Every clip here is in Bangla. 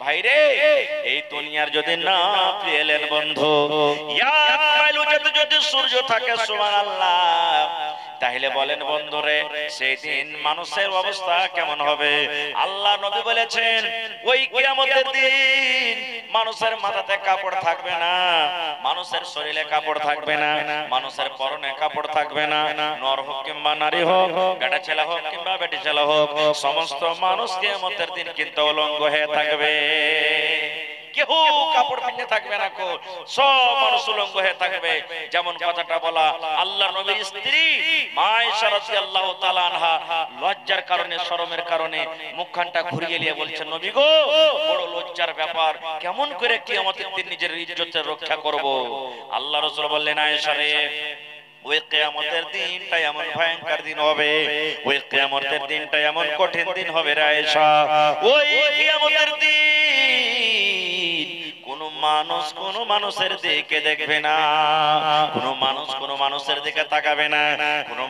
ভাইরে এই দুনিয়ার যদি না পেলেন বন্ধু, এক মাইল উঁচুতে যদি সূর্য থাকে সুবহানাল্লাহ, তাহলে বলেন বন্ধুরে সেই দিন মানুষের অবস্থা কেমন হবে? আল্লাহ নবী বলেছেন ওই কিয়ামতের দিন মানুষের মাথাতে কাপড় থাকবে না, মানুষের শরীরে কাপড় থাকবে না, মানুষের পরনে কাপড় থাকবে না, নর হোক কিংবা নারী হোক, বেটা ছেলে হোক কিংবা বেটি ছেলে হোক, সমস্ত মানুষ কিয়ামতের দিন কিন্তু উলঙ্গ হয়ে থাকবে। কেউ কাপড় পিনে থাকবে না, সব মানুষ উলঙ্গ হয়ে থাকবে। যেমন কথাটা বলা আল্লাহর নবীর স্ত্রী মা আয়েশা রাদিয়াল্লাহু তাআলা আনহা লজ্জার কারণে, শরমের কারণে মুখখানটা ঘুরিয়ে নিয়ে বলছেন, নবী গো বড় লজ্জার ব্যাপার, কেমন করে কিয়ামতের দিন নিজের ইজ্জতের রক্ষা করব? আল্লাহ রাসূল বললেন, আয়েশা রে, ওই কিয়ামতের দিনটা এমন ভয়ঙ্কর দিন হবে, ওই কিয়ামতের দিনটা এমন কঠিন দিন হবে রে আয়েশা, ওই কিয়ামতের দিন কোন মানুষের দিকে দেখবে না, কোন মানুষের দিকে তাকাবে না, কোন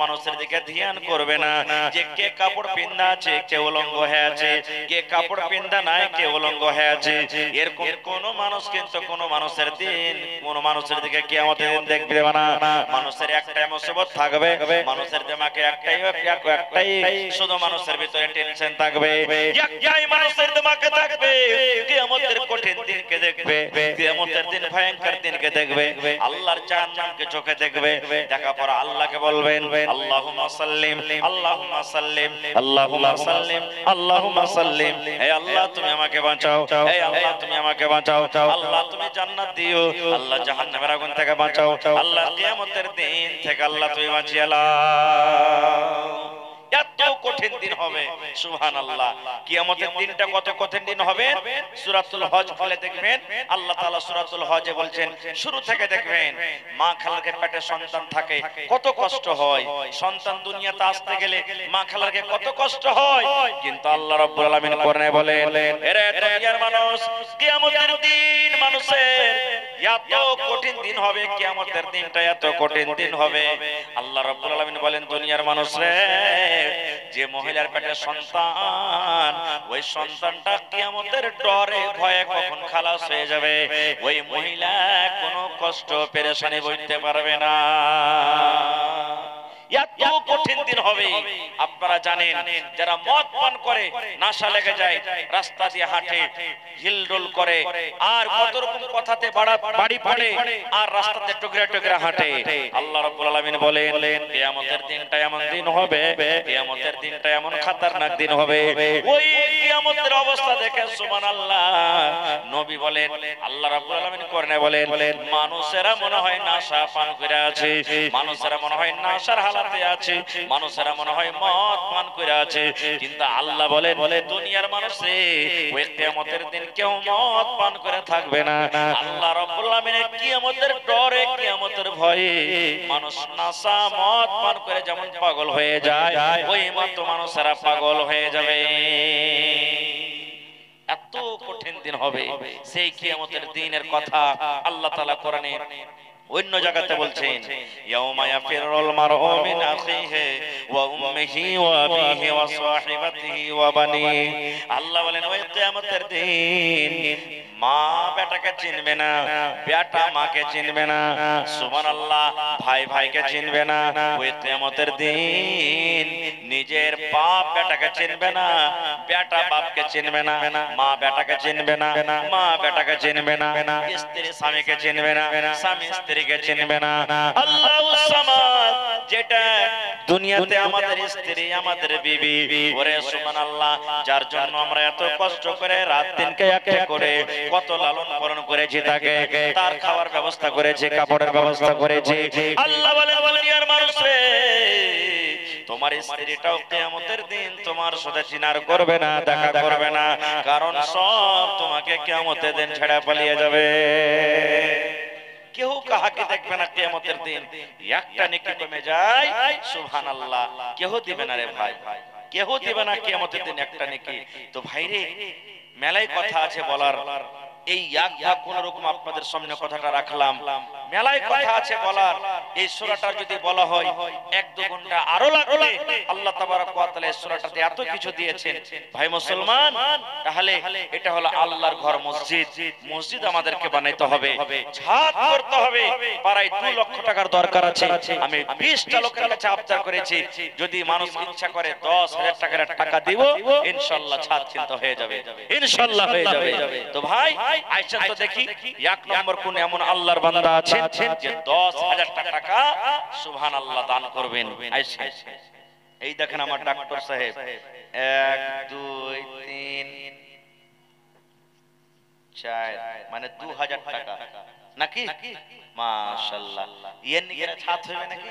মানুষের দিকে ধ্যান করবে না যে কে কাপড় পিন্দা আছে, কে উলঙ্গ হয়ে আছে, কে কাপড় পিন্দা নাই, কে উলঙ্গ হয়ে আছে। এরকম কোন মানুষ কিন্তু কোন মানুষের দিকে কিয়ামতের দিন দেখবে না। মানুষের একটাই মুসিবত থাকবে, মানুষের দিমাগে একটাই শুধু মানুষের ভিতরে টেনশন থাকবে, একটাই মানুষের দিমাগে থাকবে কিয়ামতের কঠিন দিনকে দেখবে, কিয়ামতের দিন ভয়ঙ্কর দিনকে দেখবে, আল্লাহর জাহান্নামকে চোখে দেখবে। দেখা পর আল্লাহকে বলবেন, আল্লাহুম্মা সাল্লিম আল্লাহুম্মা সাল্লিম আল্লাহুম্মা সাল্লিম আল্লাহুম্মা সাল্লিম, হে আল্লাহ তুমি আমাকে বাঁচাও, হে আল্লাহ তুমি আমাকে বাঁচাও, আল্লাহ তুমি জান্নাত দিও, আল্লাহ জাহান্নামের আগুন থেকে বাঁচাও, আল্লাহ কিয়ামতের দিন থেকে আল্লাহ তুমি বাঁচিয়ে নাও। এত কঠিন দিন হবে সুবহানাল্লাহ। কিয়ামতের দিনটা কত কঠিন দিন হবে সূরাতুল হজ খুলে দেখবেন, আল্লাহ তাআলা সূরাতুল হজে বলছেন, শুরু থেকে দেখবেন মা খালাকে পেটে সন্তান থাকে কত কষ্ট হয়, সন্তান দুনিয়াতে আসতে গেলে মা খালাকে কত কষ্ট হয়, কিন্তু আল্লাহ রাব্বুল আলামিন কোরআনে বলেন, এরে দুনিয়ার মানুষ, কিয়ামতের দিন মানুষের এত কঠিন দিন হবে, কিয়ামতের দিনটা এত কঠিন দিন হবে। আল্লাহ রাব্বুল আলামিন বলেন, দুনিয়ার মানুষ রে, যে মহিলার পেটে সন্তান, ওই সন্তানটা কিয়ামতের ডরে ভয়ে কখন খালাস হয়ে যাবে, ওই মহিলা কোনো কষ্ট পেরেশানি বইতে পারবে না। এত কঠিন দিন হবে। আপনারা জানেন যারা মদ পান করে নেশা লেগে যায়, রাস্তা দিয়ে হাঁটে, হিলডোল করে, আর কত রকম কথাতে বাড়ি পড়ে, আর রাস্তাতে টুকরা টুকরা হাঁটে। আল্লাহ রাব্বুল আলামিন বলেন, কিয়ামতের দিনটা এমন দিন হবে, কিয়ামতের দিনটা এমন খতরনাক দিন হবে, ওই কিয়ামতের অবস্থা দেখে সুবহানাল্লাহ নবী বলেন, আল্লাহ রাব্বুল আলামিন কোরআনে বলেন, মানুষেরা মনে হয় নেশা পান করে আছে, মানুষেরা মনে হয় নেশার হালাতে আছে, মানুষেরা মনে হয় মদ পান করে আছে, কিন্তু আল্লাহ বলেন, দুনিয়ার মানুষে ওই কিয়ামতের দিন কেউ মদ পান করে থাকবে না। আল্লাহ রাব্বুল আলামিনের কিয়ামতের ডরে, কিয়ামতের ভয়ে মানুষ নেশা মদ পান করে যেমন পাগল হয়ে যায়, ওই মতো মানুষেরা পাগল হয়ে যাবে। এত কঠিন দিন হবে সেই কিয়ামতের দিনের কথা আল্লাহ তাআলা কোরআনে অন্য জায়গাতে বলছেন, ইয়াউমা ইয়াফিরুল মারউ মিন আখিহি ওয়া উম্মিহি ওয়া আবিহি ওয়া সাহিবাতিহি ওয়া বানিহি। আল্লাহ বলেন, ওই কিয়ামতের দিন মা বেটাকে চিনবে না, বেটা মাকে চিনবে না, সুবহানাল্লাহ, ভাই ভাইকে চিনবে না। ওই কিয়ামতের দিন নিজের বাপ বেটাকে চিনবে না, বেটা বাপকে চিনবে না, মা বেটাকে চিনবে না, মা বেটাকে চিনবে না, স্ত্রী স্বামীকে চিনবে না, স্বামী স্ত্রীকে চিনবে না। আল্লাহুস সামাদ, যেটা দুনিয়াতে আমাদের স্ত্রী, আমাদের বিবি, ওরে সুবহানাল্লাহ, যার জন্য আমরা এত কষ্ট করে রাত দিনকে একটা করে কত লালন পালন করেছি, তাকে তার খাওয়ার ব্যবস্থা করেছি, কাপড়ের ব্যবস্থা করেছি। আল্লাহ বলেন, দুনিয়ার মানুষ রে, তোমার স্ত্রীটাও কিয়ামতের দিন তোমার সাথে চিনার করবে না, দেখা করবে না, কারণ সব তোমাকে কিয়ামতের দিন ছেড়ে পালিয়ে যাবে। কেউ কাহাকে দেখবে না কিয়ামতের দিন, একটা নেকি কমে যায় সুবহানাল্লাহ, কেউ দিবে না রে ভাই, কেউ দিবে না কিয়ামতের দিন একটা নেকি। তো ভাইরে, মেলায় কথা আছে বলার, এই এক ভাগ কোন রকম আপনাদের সামনে কথাটা রাখলাম। মেলায় কথা আছে বলার, এই সূরাটা যদি বলা হয় 1-2 ঘন্টা আরো লাগবে। আল্লাহ তাবারক ওয়া তাআলা এই সূরাটাতে এত কিছু দিয়েছেন ভাই মুসলমান। তাহলে এটা হলো আল্লাহর ঘর মসজিদ। মসজিদ আমাদেরকে বানাইতে হবে, ছাদ করতে হবে। পাড়ায় 2 লক্ষ টাকার দরকার আছে। আমি 20টা লোকের কাছে আবদার করেছি, যদি মানুষ ইচ্ছা করে 10,000 টাকার টাকা দিব, ইনশাআল্লাহ ছাদ চিন্তা হয়ে যাবে, ইনশাআল্লাহ হয়ে যাবে। তো ভাই আইছেন তো দেখি 1 নম্বর কোন এমন আল্লাহর বান্দা আছেন যে 10,000 টাকা সুবহানাল্লাহ দান করবেন। আইছেন, এই দেখেন আমার ডাক্তার সাহেব 1 2 3 4 মানে 2000 টাকা নাকি? মাশাআল্লাহ, এর নিকে ছাদ হবে নাকি?